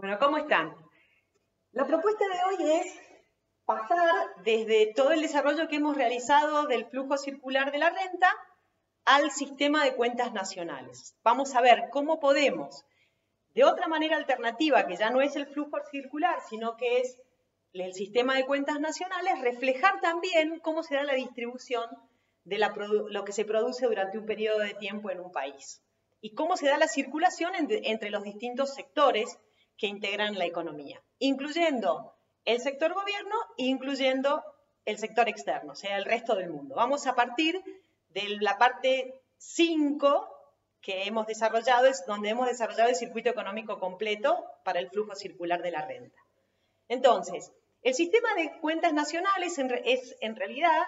Bueno, ¿cómo están? La propuesta de hoy es pasar desde todo el desarrollo que hemos realizado del flujo circular de la renta al sistema de cuentas nacionales. Vamos a ver cómo podemos, de otra manera alternativa, que ya no es el flujo circular, sino que es el sistema de cuentas nacionales, reflejar también cómo se da la distribución de lo que se produce durante un periodo de tiempo en un país y cómo se da la circulación entre los distintos sectores que integran la economía, incluyendo el sector gobierno e incluyendo el sector externo, o sea, el resto del mundo. Vamos a partir de la parte 5 que hemos desarrollado, es donde hemos desarrollado el circuito económico completo para el flujo circular de la renta. Entonces, el sistema de cuentas nacionales es en realidad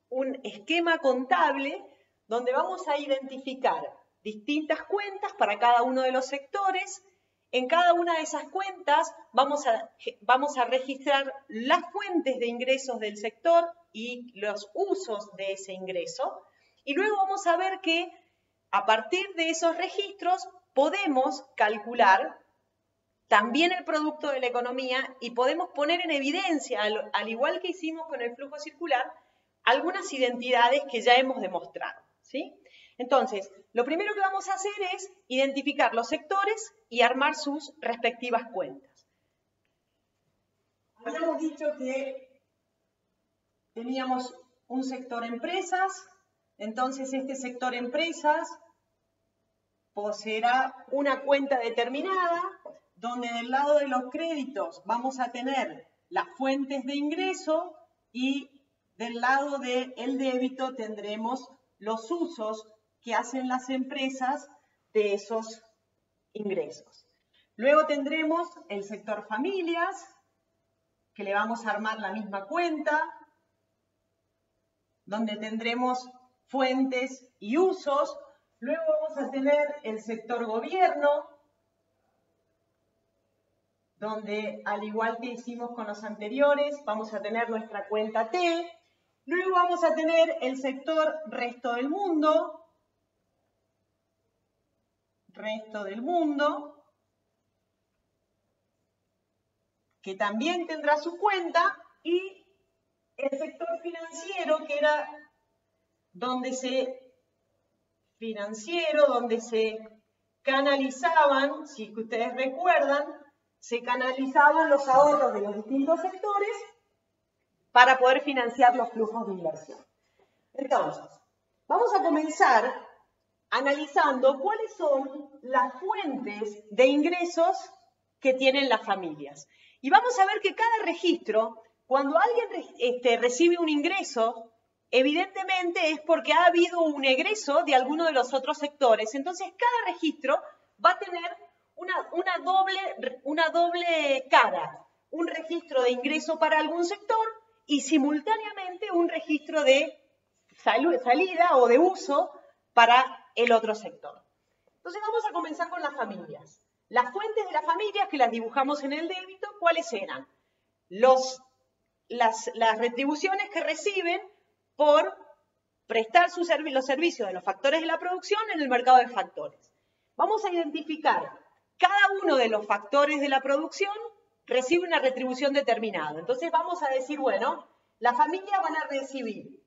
un esquema contable donde vamos a identificar distintas cuentas para cada uno de los sectores. En cada una de esas cuentas vamos a registrar las fuentes de ingresos del sector y los usos de ese ingreso. Y luego vamos a ver que a partir de esos registros podemos calcular también el producto de la economía y podemos poner en evidencia, al igual que hicimos con el flujo circular, algunas identidades que ya hemos demostrado, ¿sí? Entonces, lo primero que vamos a hacer es identificar los sectores y armar sus respectivas cuentas. Habíamos dicho que teníamos un sector empresas, entonces este sector empresas poseerá una cuenta determinada, donde del lado de los créditos vamos a tener las fuentes de ingreso y del lado del débito tendremos los usos que hacen las empresas de esos ingresos. Luego tendremos el sector familias, que le vamos a armar la misma cuenta, donde tendremos fuentes y usos. Luego vamos a tener el sector gobierno, donde al igual que hicimos con los anteriores, vamos a tener nuestra cuenta T. Luego vamos a tener el sector resto del mundo, que también tendrá su cuenta, y el sector financiero, que era donde se canalizaban, si ustedes recuerdan, se canalizaban los ahorros de los distintos sectores para poder financiar los flujos de inversión. Entonces, vamos a comenzar analizando cuáles son las fuentes de ingresos que tienen las familias. Y vamos a ver que cada registro, cuando alguien recibe un ingreso, evidentemente es porque ha habido un egreso de alguno de los otros sectores. Entonces, cada registro va a tener una doble cara. Un registro de ingreso para algún sector y simultáneamente un registro de salida o de uso para el otro sector. Entonces vamos a comenzar con las familias. Las fuentes de las familias, que las dibujamos en el débito, ¿cuáles eran? Las retribuciones que reciben por prestar los servicios de los factores de la producción en el mercado de factores. Vamos a identificar cada uno de los factores de la producción recibe una retribución determinada. Entonces vamos a decir, bueno, las familias van a recibir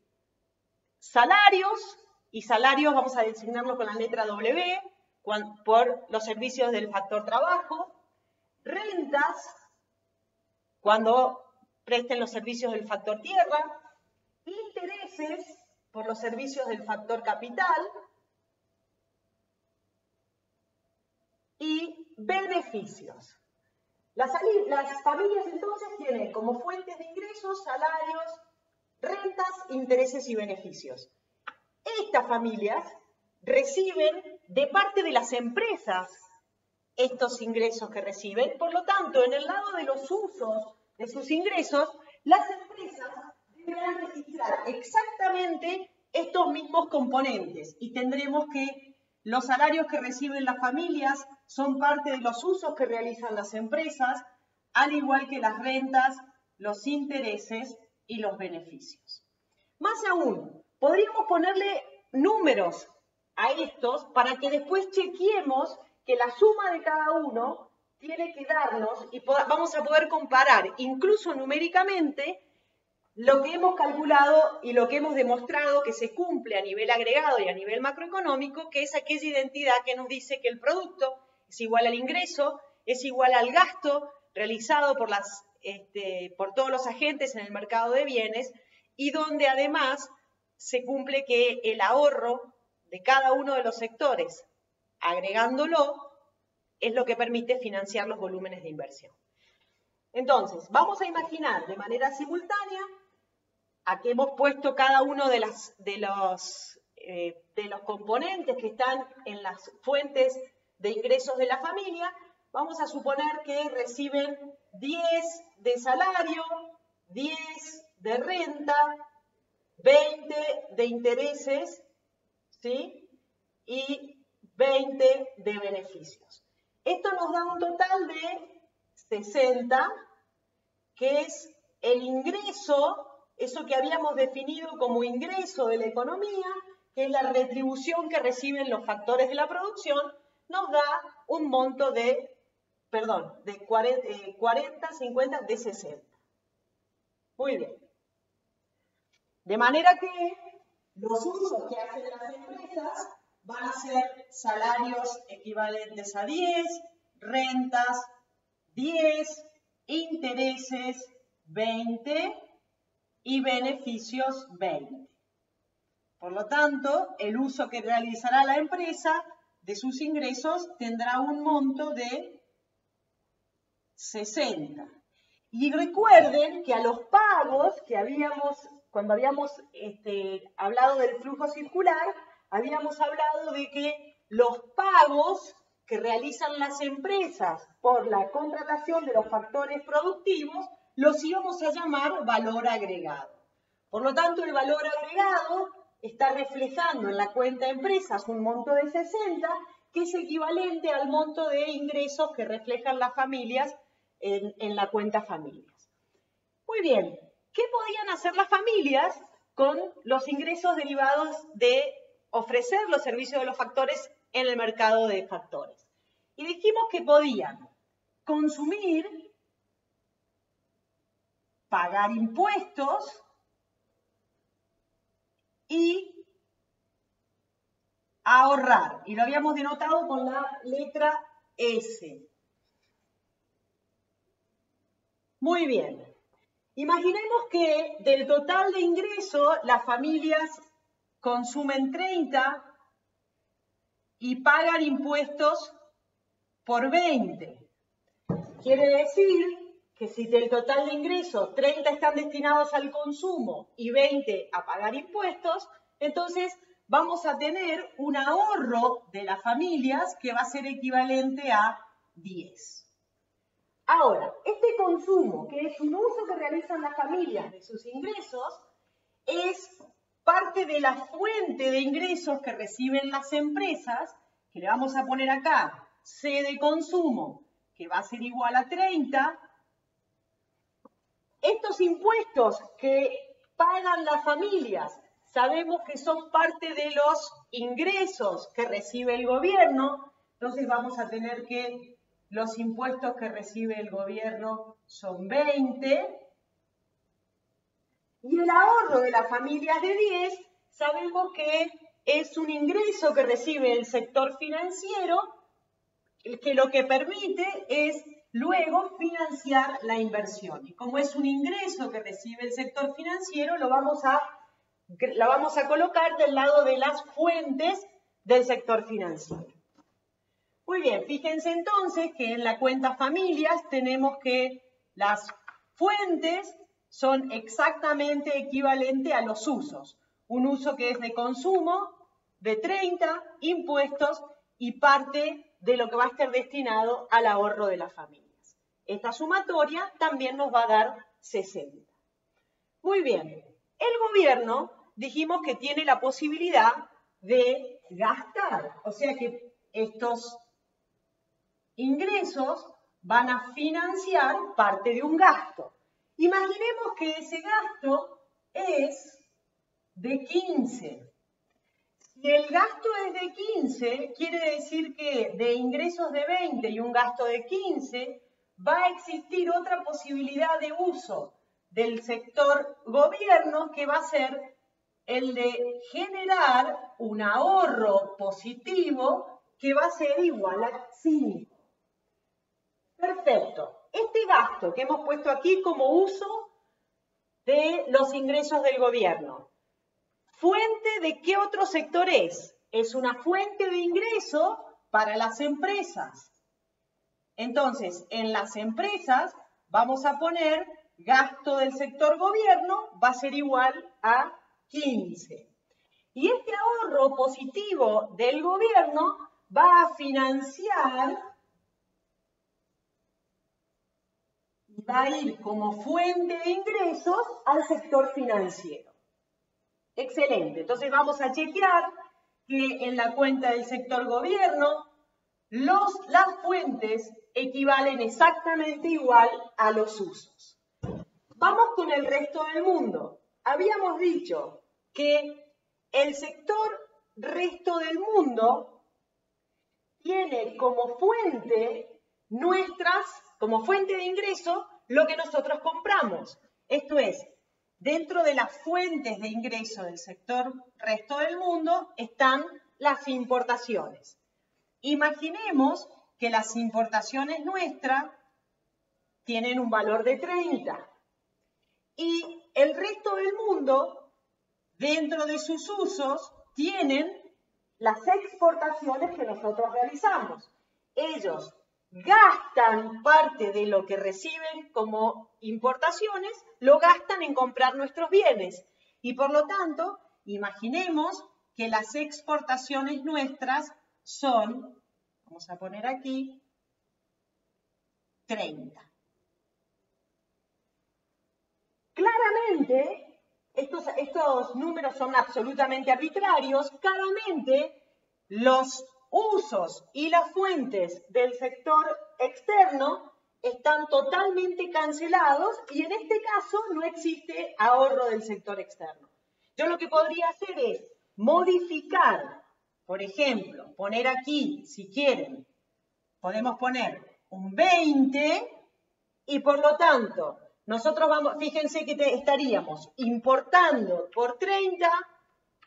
salarios, y salarios vamos a designarlo con la letra W, por los servicios del factor trabajo, rentas, cuando presten los servicios del factor tierra, intereses por los servicios del factor capital y beneficios. Las familias entonces tienen como fuentes de ingresos, salarios, rentas, intereses y beneficios. Estas familias reciben de parte de las empresas estos ingresos que reciben. Por lo tanto, en el lado de los usos de sus ingresos, las empresas deberán registrar exactamente estos mismos componentes y tendremos que los salarios que reciben las familias son parte de los usos que realizan las empresas, al igual que las rentas, los intereses y los beneficios. Más aún, podríamos ponerle números a estos para que después chequeemos que la suma de cada uno tiene que darnos, y vamos a poder comparar, incluso numéricamente, lo que hemos calculado y lo que hemos demostrado que se cumple a nivel agregado y a nivel macroeconómico, que es aquella identidad que nos dice que el producto es igual al ingreso, es igual al gasto realizado por todos los agentes en el mercado de bienes, y donde además se cumple que el ahorro de cada uno de los sectores, agregándolo, es lo que permite financiar los volúmenes de inversión. Entonces, vamos a imaginar de manera simultánea a que hemos puesto cada uno de los componentes que están en las fuentes de ingresos de la familia. Vamos a suponer que reciben 10 de salario, 10 de renta, 20 de intereses, ¿sí? Y 20 de beneficios. Esto nos da un total de 60, que es el ingreso, eso que habíamos definido como ingreso de la economía, que es la retribución que reciben los factores de la producción, nos da un monto de 40, 50, de 60. Muy bien. De manera que los usos que hacen las empresas van a ser salarios equivalentes a 10, rentas 10, intereses 20 y beneficios 20. Por lo tanto, el uso que realizará la empresa de sus ingresos tendrá un monto de 60. Y recuerden que a los pagos que cuando habíamos hablado del flujo circular, habíamos hablado de que los pagos que realizan las empresas por la contratación de los factores productivos los íbamos a llamar valor agregado. Por lo tanto, el valor agregado está reflejando en la cuenta empresas un monto de 60, que es equivalente al monto de ingresos que reflejan las familias en la cuenta familias. Muy bien, ¿qué podían hacer las familias con los ingresos derivados de ofrecer los servicios de los factores en el mercado de factores? Y dijimos que podían consumir, pagar impuestos y ahorrar. Y lo habíamos denotado con la letra S. Muy bien. Imaginemos que del total de ingreso las familias consumen 30 y pagan impuestos por 20. Quiere decir que si del total de ingresos 30 están destinados al consumo y 20 a pagar impuestos, entonces vamos a tener un ahorro de las familias que va a ser equivalente a 10. Ahora, este consumo, que es un uso que realizan las familias de sus ingresos, es parte de la fuente de ingresos que reciben las empresas, que le vamos a poner acá C de consumo, que va a ser igual a 30. Estos impuestos que pagan las familias, sabemos que son parte de los ingresos que recibe el gobierno, entonces vamos a tener que los impuestos que recibe el gobierno son 20. Y el ahorro de las familias de 10, sabemos que es un ingreso que recibe el sector financiero, que lo que permite es luego financiar la inversión. Y como es un ingreso que recibe el sector financiero, la vamos a colocar del lado de las fuentes del sector financiero. Muy bien, fíjense entonces que en la cuenta familias tenemos que las fuentes son exactamente equivalentes a los usos. Un uso que es de consumo, de 30, impuestos y parte de lo que va a estar destinado al ahorro de las familias. Esta sumatoria también nos va a dar 60. Muy bien, el gobierno dijimos que tiene la posibilidad de gastar, o sea que estos ingresos van a financiar parte de un gasto. Imaginemos que ese gasto es de 15. Si el gasto es de 15, quiere decir que de ingresos de 20 y un gasto de 15, va a existir otra posibilidad de uso del sector gobierno que va a ser el de generar un ahorro positivo que va a ser igual a 5. Perfecto. Este gasto que hemos puesto aquí como uso de los ingresos del gobierno, ¿fuente de qué otro sector es? Es una fuente de ingreso para las empresas. Entonces, en las empresas vamos a poner gasto del sector gobierno va a ser igual a 15. Y este ahorro positivo del gobierno va a financiar y va a ir como fuente de ingresos al sector financiero. Excelente. Entonces vamos a chequear que en la cuenta del sector gobierno las fuentes equivalen exactamente igual a los usos. Vamos con el resto del mundo. Habíamos dicho que el sector resto del mundo tiene como fuente como fuente de ingreso lo que nosotros compramos. Esto es, dentro de las fuentes de ingreso del sector resto del mundo están las importaciones. Imaginemos que las importaciones nuestras tienen un valor de 30 y el resto del mundo, dentro de sus usos, tienen las exportaciones que nosotros realizamos. Ellos gastan parte de lo que reciben como importaciones, lo gastan en comprar nuestros bienes. Y por lo tanto, imaginemos que las exportaciones nuestras son, vamos a poner aquí, 30. Claramente, estos números son absolutamente arbitrarios. Claramente, los usos y las fuentes del sector externo están totalmente cancelados y en este caso no existe ahorro del sector externo. Yo lo que podría hacer es modificar, por ejemplo, poner aquí, si quieren, podemos poner un 20 y por lo tanto, nosotros fíjense que estaríamos importando por 30,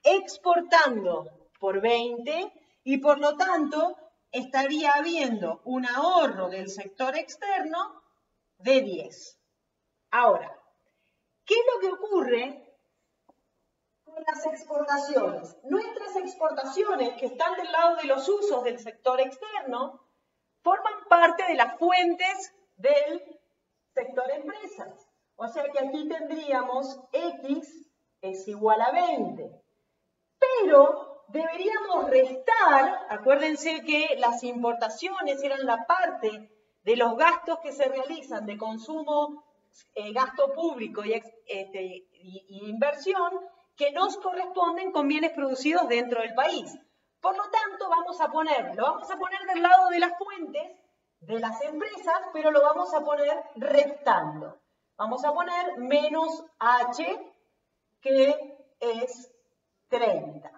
exportando por 20 y por lo tanto estaría habiendo un ahorro del sector externo de 10. Ahora, ¿qué es lo que ocurre con las exportaciones? Nuestras exportaciones, que están del lado de los usos del sector externo, forman parte de las fuentes del sector empresas. O sea que aquí tendríamos X es igual a 20. Pero deberíamos restar, acuérdense que las importaciones eran la parte de los gastos que se realizan de consumo, gasto público y inversión, que nos corresponden con bienes producidos dentro del país. Por lo tanto, lo vamos a poner del lado de las fuentes de las empresas, pero lo vamos a poner restando. Vamos a poner menos H, que es 30.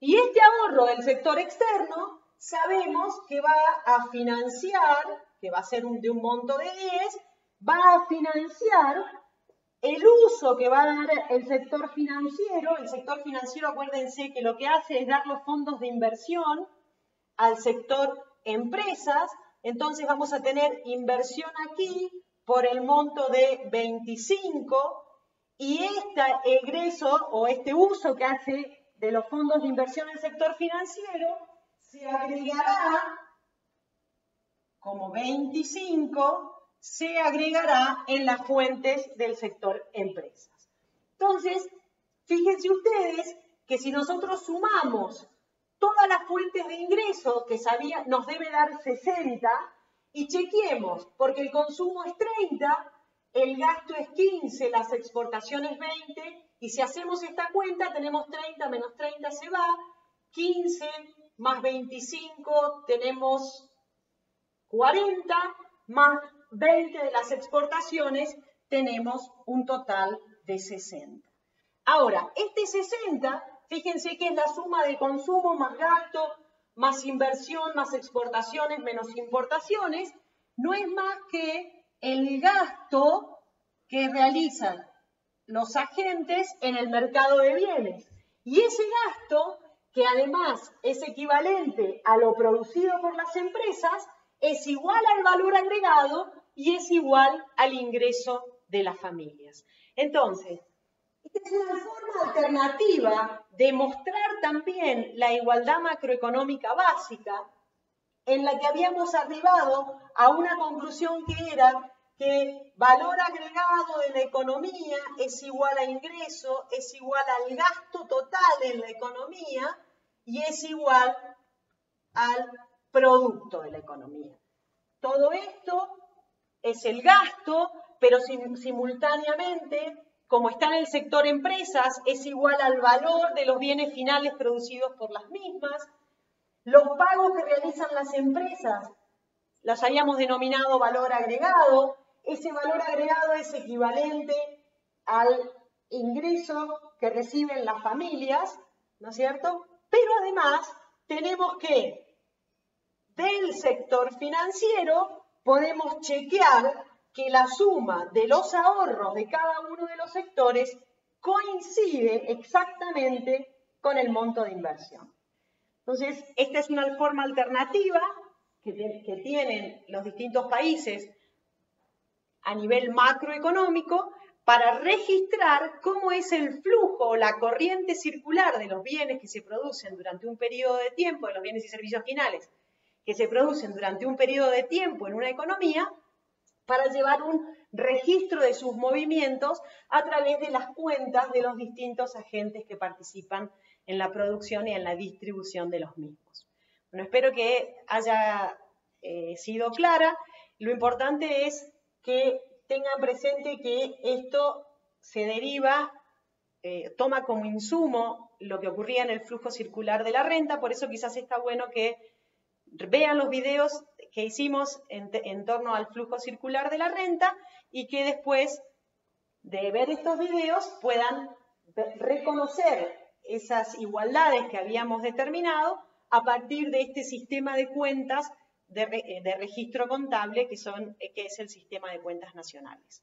Y este ahorro del sector externo, sabemos que va a financiar, que va a ser de un monto de 10, va a financiar el uso que va a dar el sector financiero. El sector financiero, acuérdense que lo que hace es dar los fondos de inversión al sector empresas. Entonces vamos a tener inversión aquí por el monto de 25 y este egreso o este uso que hace de los fondos de inversión del sector financiero se agregará como 25, se agregará en las fuentes del sector empresas. Entonces, fíjense ustedes que si nosotros sumamos todas las fuentes de ingreso que nos debe dar 60 y chequeemos, porque el consumo es 30, el gasto es 15, las exportaciones 20, y si hacemos esta cuenta tenemos 30 menos 30 se va, 15 más 25 tenemos 40, más 20 de las exportaciones tenemos un total de 60. Ahora, este 60 fíjense que es la suma de consumo más gasto, más inversión, más exportaciones, menos importaciones, no es más que el gasto que realizan los agentes en el mercado de bienes. Y ese gasto, que además es equivalente a lo producido por las empresas, es igual al valor agregado y es igual al ingreso de las familias. Entonces, esta es una forma alternativa de mostrar también la igualdad macroeconómica básica, en la que habíamos arribado a una conclusión que era que valor agregado de la economía es igual a ingreso, es igual al gasto total en la economía y es igual al producto de la economía. Todo esto es el gasto, pero simultáneamente, como está en el sector empresas, es igual al valor de los bienes finales producidos por las mismas. Los pagos que realizan las empresas los habíamos denominado valor agregado. Ese valor agregado es equivalente al ingreso que reciben las familias, ¿no es cierto? Pero además tenemos que, del sector financiero, podemos chequear que la suma de los ahorros de cada uno de los sectores coincide exactamente con el monto de inversión. Entonces, esta es una forma alternativa que tienen los distintos países a nivel macroeconómico para registrar cómo es el flujo o la corriente circular de los bienes que se producen durante un periodo de tiempo, de los bienes y servicios finales, que se producen durante un periodo de tiempo en una economía, para llevar un registro de sus movimientos a través de las cuentas de los distintos agentes que participan en la producción y en la distribución de los mismos. Bueno, espero que haya sido clara. Lo importante es que tengan presente que esto se deriva, toma como insumo lo que ocurría en el flujo circular de la renta, por eso quizás está bueno que vean los videos que hicimos en torno al flujo circular de la renta y que después de ver estos videos puedan reconocer esas igualdades que habíamos determinado a partir de este sistema de cuentas de registro contable que es el sistema de cuentas nacionales.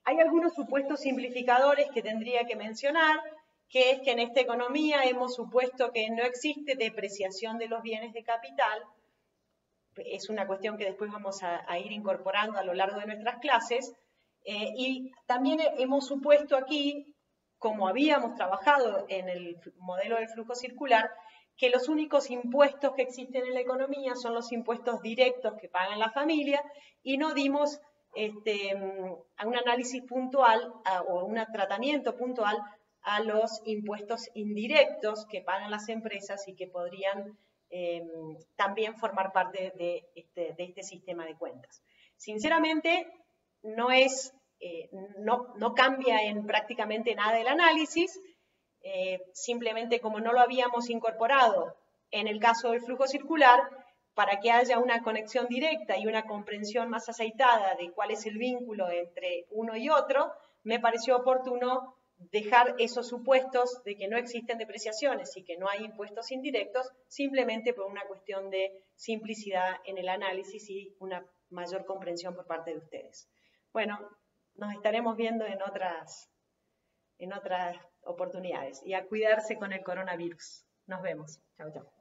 Hay algunos supuestos simplificadores que tendría que mencionar, que es que en esta economía hemos supuesto que no existe depreciación de los bienes de capital. Es una cuestión que después vamos a ir incorporando a lo largo de nuestras clases. Y también hemos supuesto aquí, como habíamos trabajado en el modelo del flujo circular, que los únicos impuestos que existen en la economía son los impuestos directos que pagan la familia y no dimos a un análisis puntual o un tratamiento puntual a los impuestos indirectos que pagan las empresas y que podrían también formar parte de este sistema de cuentas. Sinceramente, no cambia en prácticamente nada el análisis, simplemente como no lo habíamos incorporado en el caso del flujo circular, para que haya una conexión directa y una comprensión más aceitada de cuál es el vínculo entre uno y otro, me pareció oportuno dejar esos supuestos de que no existen depreciaciones y que no hay impuestos indirectos, simplemente por una cuestión de simplicidad en el análisis y una mayor comprensión por parte de ustedes. Bueno, nos estaremos viendo en otras oportunidades y a cuidarse con el coronavirus. Nos vemos. Chau, chau.